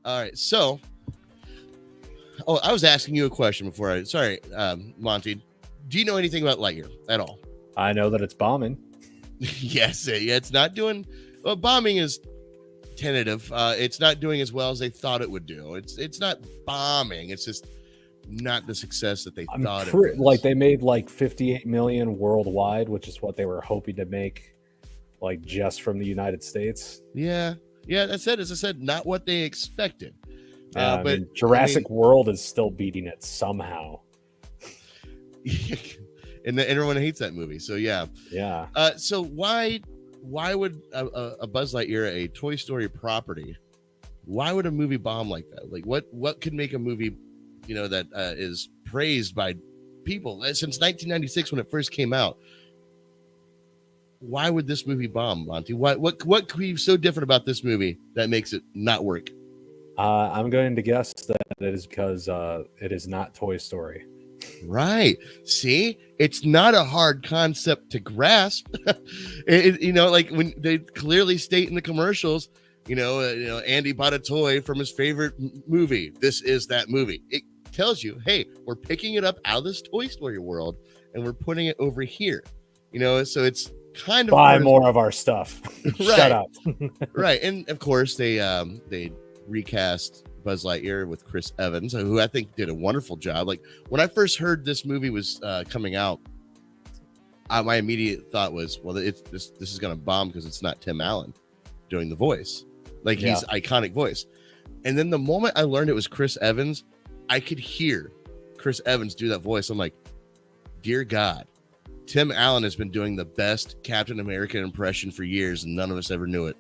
All right. So, I was asking you a question before. Sorry, Monty. Do you know anything about Lightyear at all? I know that it's bombing. Yes. Yeah, it's not doing. Well, bombing is tentative. It's not doing as well as they thought it would do. It's not bombing. It's just not the success that they thought it was. Like they made like 58 million worldwide, which is what they were hoping to make, like just from the United States. Yeah, that's it. As I said, not what they expected. But Jurassic World is still beating it somehow. And everyone hates that movie. So yeah. So why would a Buzz Lightyear, a Toy Story property, why would a movie bomb like that? Like what could make a movie, that is praised by people since 1996 when it first came out? Why would this movie bomb, Monty? What could be so different about this movie that makes it not work? I'm going to guess that it is because it is not Toy Story. Right. See, it's not a hard concept to grasp. Like when they clearly state in the commercials, Andy bought a toy from his favorite movie. This is that movie. It tells you, hey, we're picking it up out of this Toy Story world and we're putting it over here. So it's kind of buy more of our stuff. Right. Shut up. Right. And of course they recast Buzz Lightyear with Chris Evans, who I think did a wonderful job. Like when I first heard this movie was coming out, my immediate thought was, well, this is going to bomb because it's not Tim Allen doing the voice, like his iconic voice. And then the moment I learned it was Chris Evans, I could hear Chris Evans do that voice. I'm like, dear God, Tim Allen has been doing the best Captain America impression for years, and none of us ever knew it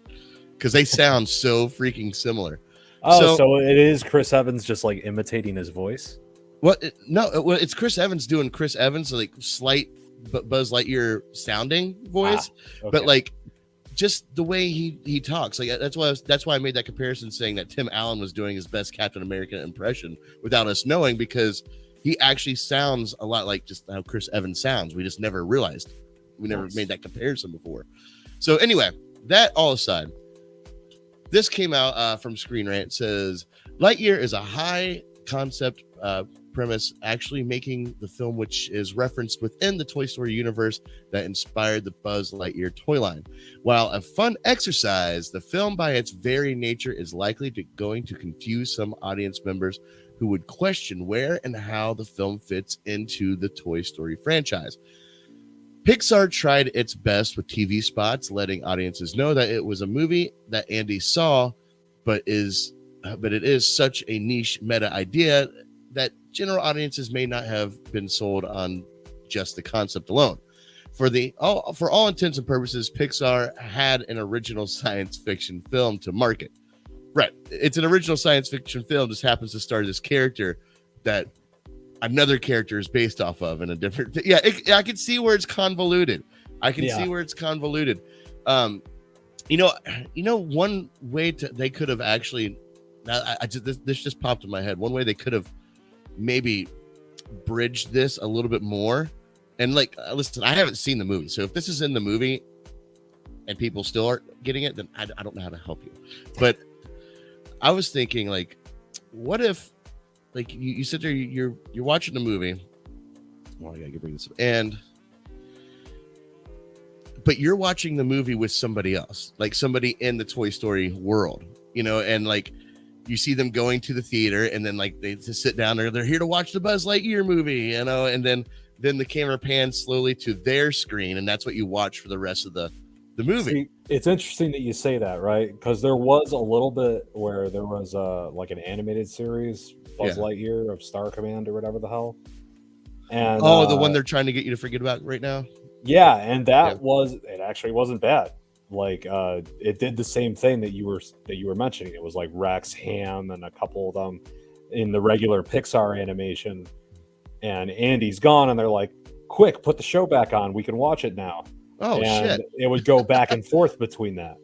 because they sound so freaking similar. Oh, so it is Chris Evans just like imitating his voice? It's Chris Evans doing Chris Evans, like slight Buzz Lightyear sounding voice, okay. But like just the way he talks. Like that's why I made that comparison, saying that Tim Allen was doing his best Captain America impression without us knowing, because he actually sounds a lot like just how Chris Evans sounds. We just never realized. We never made that comparison before. So anyway, that all aside, this came out from Screen Rant. It says Lightyear is a high concept premise, actually making the film which is referenced within the Toy Story universe that inspired the Buzz Lightyear toy line. While a fun exercise, the film by its very nature is likely going to confuse some audience members who would question where and how the film fits into the Toy Story franchise. Pixar tried its best with TV spots, letting audiences know that it was a movie that Andy saw, but it is such a niche meta idea that general audiences may not have been sold on just the concept alone. For all intents and purposes, Pixar had an original science fiction film to market. Right. It's an original science fiction film, just happens to star this character that another character is based off of in a different I can see where it's convoluted. See where it's convoluted. One way they could have actually, this just popped in my head. One way they could have maybe bridged this a little bit more. And listen, I haven't seen the movie, so if this is in the movie and people still aren't getting it, then I don't know how to help you. But I was thinking, what if, you sit there, you're watching the movie. Well, I gotta bring this up, but you're watching the movie with somebody else, like somebody in the Toy Story world, and you see them going to the theater, and then they just sit down there, they're here to watch the Buzz Lightyear movie, and then the camera pans slowly to their screen, and that's what you watch for the rest of the movie. See, it's interesting that you say that, right? Because there was a little bit where there was an animated series, Buzz Lightyear of Star Command or whatever the hell. And the one they're trying to get you to forget about right now. Yeah, and it actually wasn't bad. It did the same thing that you were mentioning. It was like Rex, Ham, and a couple of them in the regular Pixar animation. And Andy's gone, and they're like, "Quick, put the show back on. We can watch it now." Oh, and shit! It would go back and forth between that.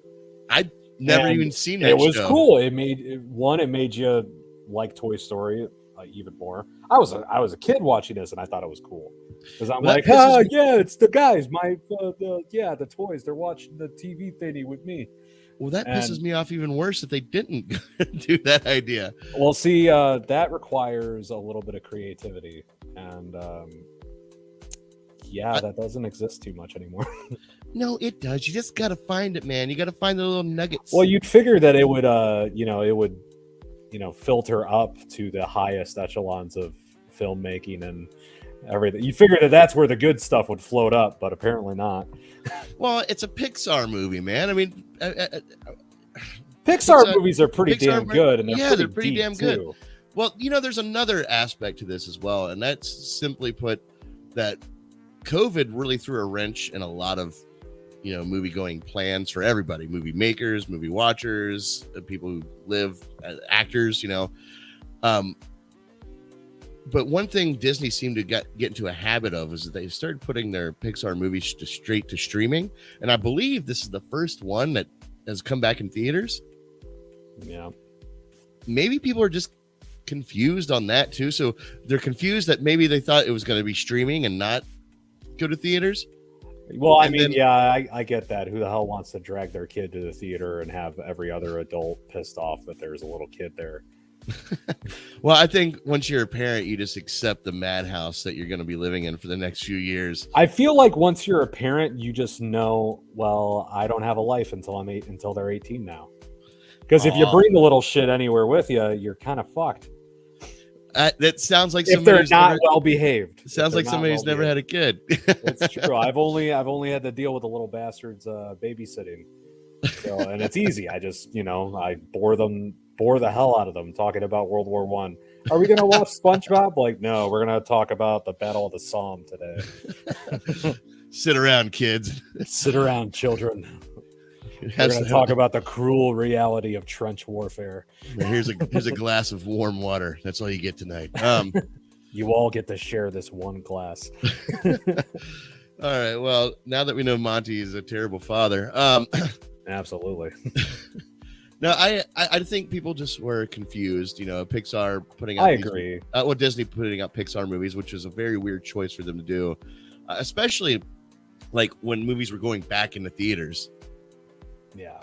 I'd never even seen that. It was show. Cool. It made you like Toy Story even more. I was a kid watching this, and I thought it was cool. Because I'm Well, like, yeah, it's the guys, the toys. They're watching the TV thingy with me. Well, that pisses me off even worse that they didn't do that idea. Well, see, that requires a little bit of creativity, and that doesn't exist too much anymore. No, it does. You just got to find it, man. You got to find the little nuggets. Well, you'd figure that it would, filter up to the highest echelons of filmmaking and everything. You figure that that's where the good stuff would float up, but apparently not. Well, it's a Pixar movie, man. I mean, Pixar movies are pretty damn good, and they're pretty damn good. Too. Well, there's another aspect to this as well, and that's simply put that COVID really threw a wrench in a lot of movie going plans for everybody, movie makers, movie watchers, people who live, actors, but one thing Disney seemed to get into a habit of is that they started putting their Pixar movies straight to streaming, and I believe this is the first one that has come back in theaters. Yeah, maybe people are just confused on that too, so they're confused that maybe they thought it was going to be streaming and not go to theaters. Well, I get that. Who the hell wants to drag their kid to the theater and have every other adult pissed off that there's a little kid there? Well, I think once you're a parent, you just accept the madhouse that you're going to be living in for the next few years. I feel like once you're a parent, you just know, well, I don't have a life until they're 18 now. Because if you bring the little shit anywhere with you, you're kind of fucked. That sounds like if they're not well behaved. Sounds like somebody who's never had a kid. It's true. I've only had to deal with the little bastards babysitting, and it's easy. I just I bore the hell out of them talking about World War I. Are we gonna watch SpongeBob? Like, no, we're gonna talk about the Battle of the Somme today. Sit around, kids. Sit around, children. We're going to talk about the cruel reality of trench warfare. Here's a glass of warm water. That's all you get tonight. You all get to share this one glass. All right. Well, now that we know Monty is a terrible father. Absolutely. No, I think people just were confused. Pixar putting out. I agree. Disney putting out Pixar movies, which was a very weird choice for them to do, especially like when movies were going back into theaters. Yeah,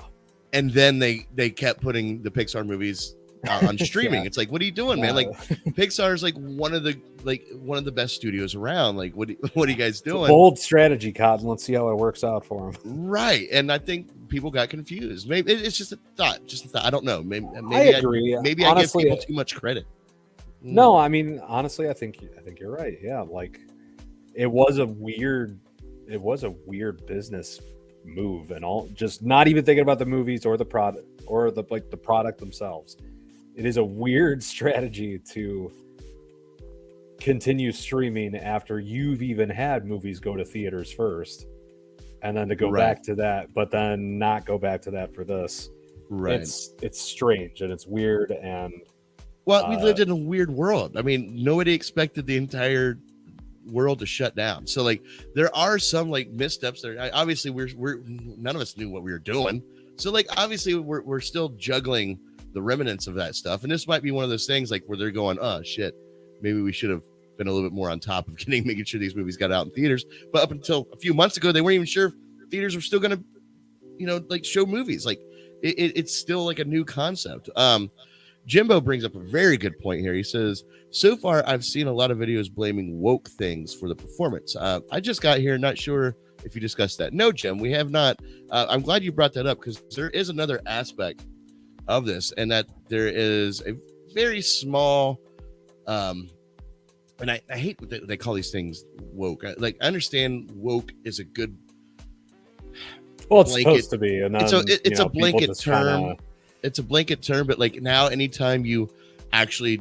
and then they kept putting the Pixar movies on streaming. It's like, what are you doing, man? Like, Pixar is like one of the best studios around. Like, what are you guys doing? It's a bold strategy, Cotton. Let's see how it works out for them. Right, and I think people got confused. Maybe it's just a thought. I don't know. Maybe I agree. Maybe honestly, I give people too much credit. No, I mean, honestly, I think you're right. Yeah, like it was a weird business move and all, just not even thinking about the movies or the product or the product themselves. It is a weird strategy to continue streaming after you've even had movies go to theaters first, and then to go back to that, but then not go back to that for this. Right. It's strange and it's weird, and we lived in a weird world. I mean, nobody expected the entire world to shut down, so like there are some like missteps there. Obviously we're none of us knew what we were doing, so like obviously we're still juggling the remnants of that stuff, and this might be one of those things like where they're going, oh shit, maybe we should have been a little bit more on top of making sure these movies got out in theaters. But up until a few months ago, they weren't even sure if theaters were still going to like show movies. Like it's still like a new concept. Jimbo brings up a very good point here. He says, so far, I've seen a lot of videos blaming woke things for the performance. I just got here, not sure if you discussed that. No, Jim, we have not. I'm glad you brought that up because there is another aspect of this, and that there is a very small, and I hate what they call these things woke. I understand woke is a good. Well, it's supposed to be, and then, it's a blanket term. It's a blanket term, but like now, anytime you actually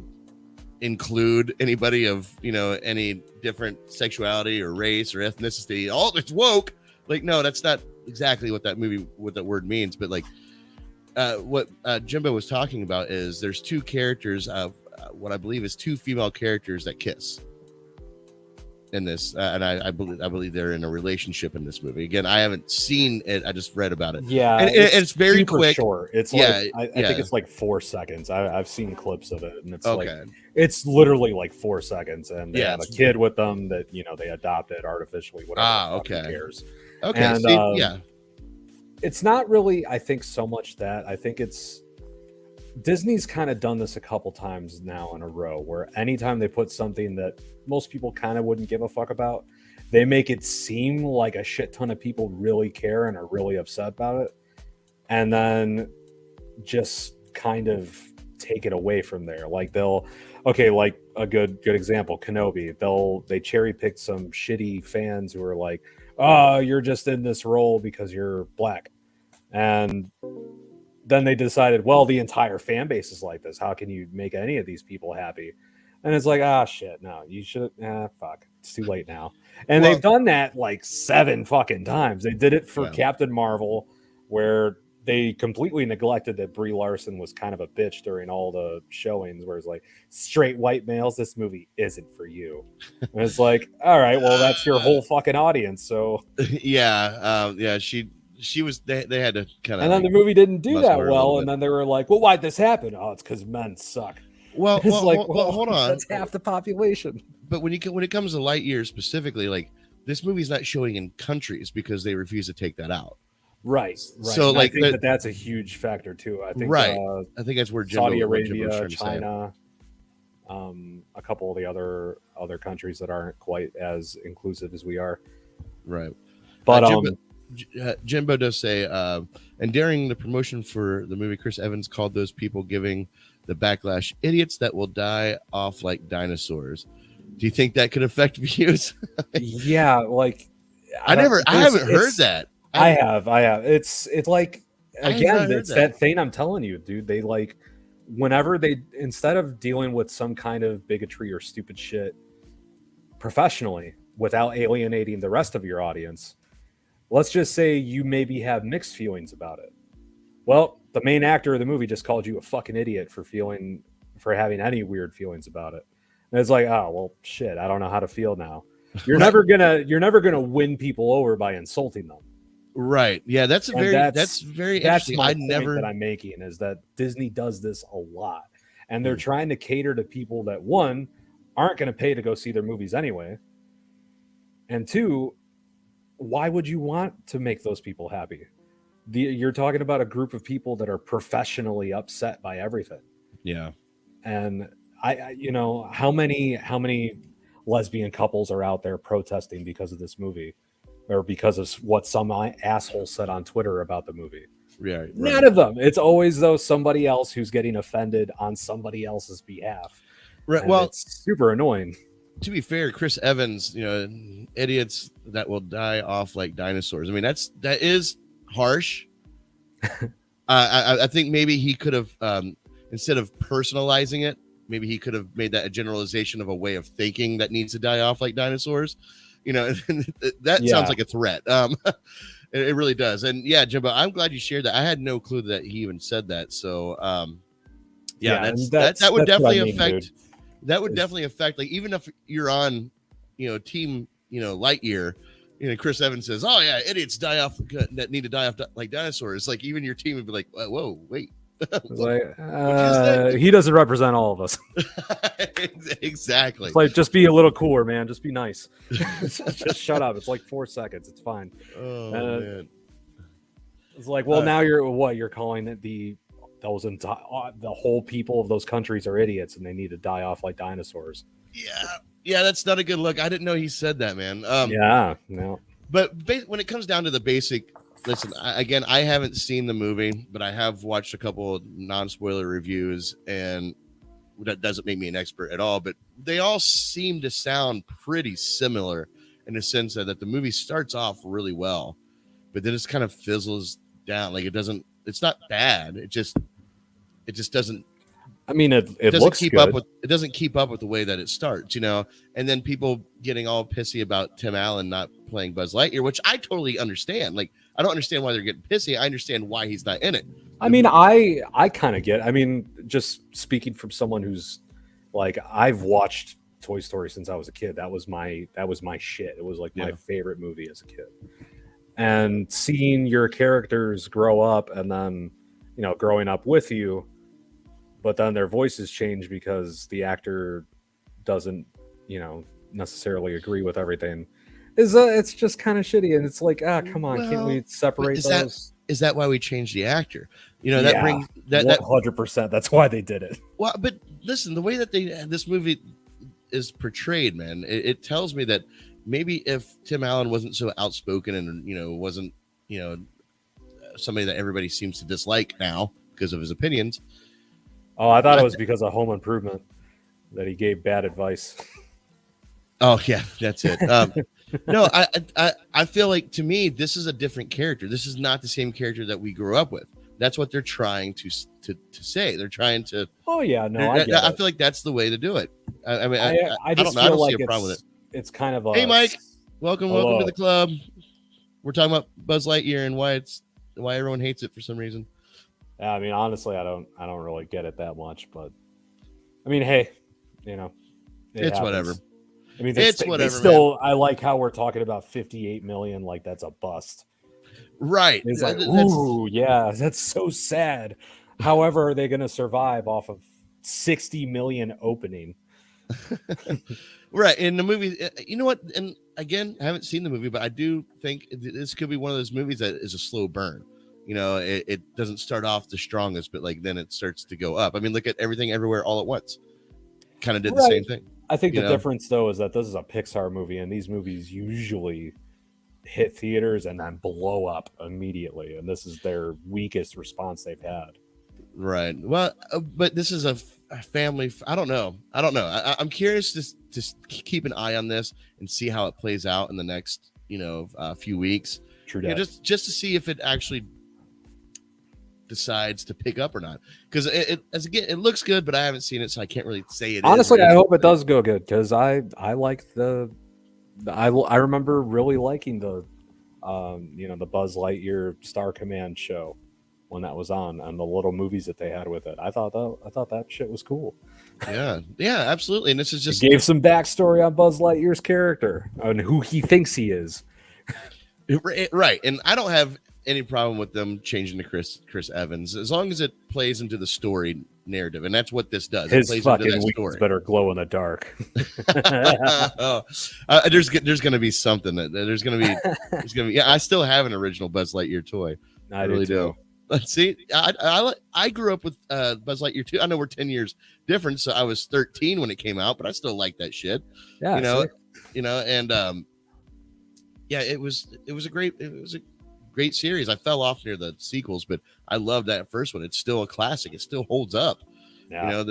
include anybody of any different sexuality or race or ethnicity, it's woke. Like, no, that's not exactly what that word means. But like, what Jimbo was talking about is there's two characters of what I believe is two female characters that kiss. in this, and I believe they're in a relationship in this movie. Again, I haven't seen it; I just read about it. Yeah, and it's very quick. Short. It's like I think it's like 4 seconds. I've seen clips of it, and it's like it's literally like 4 seconds, and they have a kid with them that they adopted artificially. Whatever. Who cares? Okay, and, it's not really. I think so much that I think it's. Disney's kind of done this a couple times now in a row, where anytime they put something that most people kind of wouldn't give a fuck about, they make it seem like a shit ton of people really care and are really upset about it, and then just kind of take it away from there. Like like a good example, Kenobi. They cherry picked some shitty fans who are like, "Oh, you're just in this role because you're black," and then they decided, well, the entire fan base is like this. How can you make any of these people happy? And it's like, shit, no, you should. Fuck, it's too late now. And they've done that like 7 fucking times. They did it for Captain Marvel, where they completely neglected that Brie Larson was kind of a bitch during all the showings, where it's like, straight white males, this movie isn't for you. And it's like, all right, well, that's your whole fucking audience. So she was they had to kind of, and then the movie didn't do that well, and then they were like, well, why'd this happen? Oh, it's because men suck. Well, hold on, that's half the population. But when it comes to Lightyear specifically, like, this movie's not showing in countries because they refuse to take that out. Right. So and I think that's a huge factor too. I think I think that's where Saudi Arabia, China, a couple of the other countries that aren't quite as inclusive as we are. Right. But Jimbo does say, and during the promotion for the movie, Chris Evans called those people giving the backlash idiots that will die off like dinosaurs. Do you think that could affect views? Yeah, like I haven't heard that. I have. It's like, again, it's that thing I'm telling you, dude. They like, whenever instead of dealing with some kind of bigotry or stupid shit professionally without alienating the rest of your audience, let's just say you maybe have mixed feelings about it. Well, the main actor of the movie just called you a fucking idiot for having any weird feelings about it. And it's like, oh, well, shit, I don't know how to feel now. You're never gonna win people over by insulting them. Right. Yeah, that's very interesting. That's my point that I'm making, is that Disney does this a lot. And they're trying to cater to people that, one, aren't going to pay to go see their movies anyway. And two, why would you want to make those people happy? You're talking about a group of people that are professionally upset by everything. Yeah. And I how many lesbian couples are out there protesting because of this movie, or because of what some asshole said on Twitter about the movie? Right. None of them. It's always somebody else who's getting offended on somebody else's behalf. Right. And well, it's super annoying. To be fair, Chris Evans, idiots that will die off like dinosaurs. I mean, that is harsh. I think maybe he could have, instead of personalizing it, maybe he could have made that a generalization of a way of thinking that needs to die off like dinosaurs. That sounds like a threat. It really does. And yeah, Jimbo, I'm glad you shared that. I had no clue that he even said that. So that would definitely affect. Dude. That would definitely affect, like, even if you're on, team, Lightyear, Chris Evans says, "Oh yeah, idiots die off that need to die off like dinosaurs." Like, even your team would be like, "Whoa, wait." He doesn't represent all of us. Exactly. It's like, just be a little cooler, man. Just be nice. Just shut up. It's like 4 seconds. It's fine. Oh man. It's like, well, now you're calling it the whole people of those countries are idiots and they need to die off like dinosaurs. Yeah, that's not a good look. I didn't know he said that, man. No. But when it comes down to the basic, listen, I haven't seen the movie, but I have watched a couple of non-spoiler reviews, and that doesn't make me an expert at all, but they all seem to sound pretty similar in the sense that the movie starts off really well, but then it kind of fizzles down. Like, it's not bad. It just doesn't. I mean, it doesn't looks keep good. up with. It doesn't keep up with the way that it starts, And then people getting all pissy about Tim Allen not playing Buzz Lightyear, which I totally understand. Like, I don't understand why they're getting pissy. I understand why he's not in it. I mean, I kind of get. I mean, just speaking from someone who's like, I've watched Toy Story since I was a kid. That was my shit. It was like my favorite movie as a kid. And seeing your characters grow up and then, you know, growing up with you, but then their voices change because the actor doesn't, you know, necessarily agree with everything. It's just kind of shitty, and it's like, come on, can't we separate those? Is that why we changed the actor? You know, that brings that 100%. That's why they did it. Well, but listen, the way that this movie is portrayed, man, it tells me that maybe if Tim Allen wasn't so outspoken and, you know, wasn't, you know, somebody that everybody seems to dislike now because of his opinions. Oh, I thought it was because of Home Improvement that he gave bad advice. Oh yeah, that's it. No, I feel like, to me, this is a different character. This is not the same character that we grew up with. That's what they're trying to say. They're trying to. Oh yeah, no, I feel like that's the way to do it. I mean, I just don't feel like see a problem with it. It's kind of a. Hey, Mike, welcome to the club. We're talking about Buzz Lightyear and why everyone hates it for some reason. I mean, honestly, I don't really get it that much, but I mean, hey, you know, it's whatever. I mean, it's whatever. Still, man. I like how we're talking about 58 million, like that's a bust, right? It's like, ooh, yeah, that's so sad. However, are they going to survive off of 60 million opening? Right. In the movie, you know what? And again, I haven't seen the movie, but I do think this could be one of those movies that is a slow burn. You know, it doesn't start off the strongest, but like then it starts to go up. I mean, look at Everything Everywhere All at Once. Kind of did the same thing. I think the difference, though, is that this is a Pixar movie, and these movies usually hit theaters and then blow up immediately. And this is their weakest response they've had. Right. Well, but this is a family. I don't know. I'm curious to keep an eye on this and see how it plays out in the next, few weeks. True. Just to see if it actually decides to pick up or not, because it looks good, but I haven't seen it, so I can't really say it. Honestly, I hope it does go good, because I like I remember really liking the the Buzz Lightyear Star Command show when that was on, and the little movies that they had with it. I thought that shit was cool. Yeah, absolutely. And this is just it gave some backstory on Buzz Lightyear's character and who he thinks he is. Right, and I don't have any problem with them changing to Chris Evans, as long as it plays into the story narrative, and that's what this does. His fucking wings better glow in the dark. There's going to be something there's going to be. Yeah, I still have an original Buzz Lightyear toy. I really do. Let's see. I grew up with Buzz Lightyear too. I know we're 10 years different, so I was 13 when it came out, but I still like that shit. Yeah, and yeah, it was a great series. I fell off near the sequels, but I love that first one. It's still a classic. It still holds up. Yeah.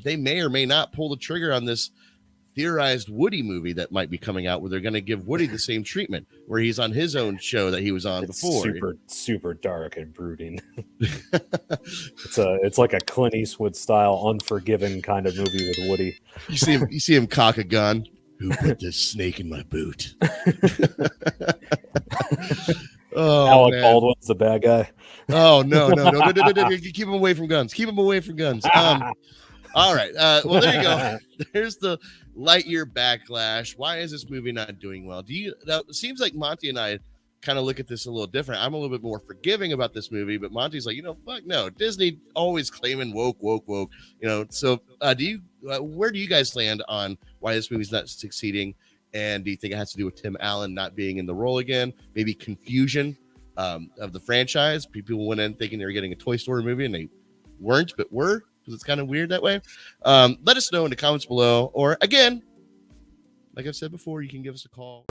They may or may not pull the trigger on this theorized Woody movie that might be coming out, where they're going to give Woody the same treatment, where he's on his own show that he was on before. Super dark and brooding. It's like a Clint Eastwood style Unforgiven kind of movie with Woody. You see him cock a gun. Who put this snake in my boot? Alec Baldwin's the bad guy. Oh no. Keep him away from guns. All right. Well, there you go. There's the Lightyear backlash. Why is this movie not doing well? It seems like Monty and I kind of look at this a little different. I'm a little bit more forgiving about this movie, but Monty's like, fuck no. Disney always claiming woke. So where do you guys land on why this movie's not succeeding? And do you think it has to do with Tim Allen not being in the role again? Maybe confusion of the franchise. People went in thinking they were getting a Toy Story movie and they weren't, but were, because it's kind of weird that way. Let us know in the comments below, or again, like I've said before, you can give us a call.